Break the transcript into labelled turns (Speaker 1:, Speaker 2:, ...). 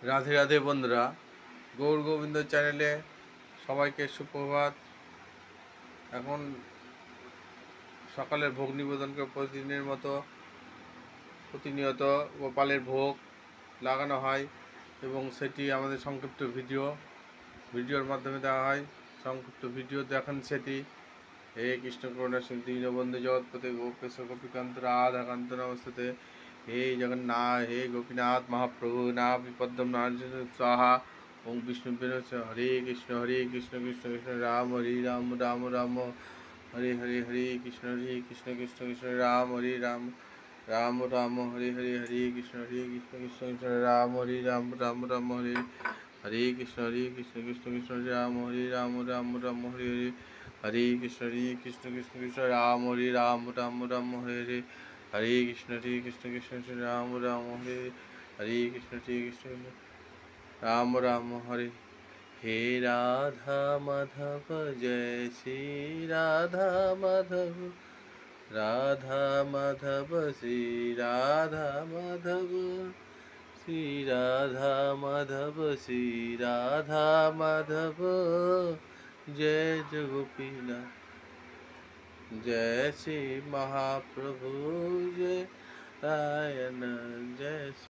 Speaker 1: রাধে রাধে বন্ধুরা, গৌর গোবিন্দ চ্যানেলে সবাইকে সুপ্রভাত। এখন সকালের ভোগ নিবেদনকে প্রতিনিয়ত গোপালের ভোগ লাগানো হয় এবং সেটি আমাদের সংক্ষিপ্ত ভিডিওর মাধ্যমে দেওয়া হয়। সংক্ষিপ্ত ভিডিও দেখেন সেটি। হে কৃষ্ণ করুণা সিন্ধু দীনবন্ধু জগৎপতে গোপেশ গোপীকান্ত রাধাকান্ত নমস্তে। হে জগন্নাথ, হে গোপীনাথ মহাপ্রভু না বিপদ্ম নারায়ণ स्वाहा। ओम विष्णु हरे कृष्ण कृष्ण कृष्ण राम हरे राम राम राम हरे हरे, हरे कृष्ण कृष्ण कृष्ण राम हरे राम राम राम हरे हरे, हरे कृष्ण कृष्ण कृष्ण राम हरे राम राम राम हरे कृष्ण कृष्ण कृष्ण राम हरे राम राम राम हरे हरे, हरे कृष्ण कृष्ण कृष्ण राम हरे राम राम राम हरे हरे, हरे कृष्ण कृष्ण राम राम हरे, हरे कृष्ण राम राम हरे। हे राधा माधव जय श्री राधा माधव, राधा माधव श्री राधा माधव, श्री राधा माधव श्री राधा माधव। जय जय गोपीनाथ, जय श्री महाप्रभु, जय नारायण, जय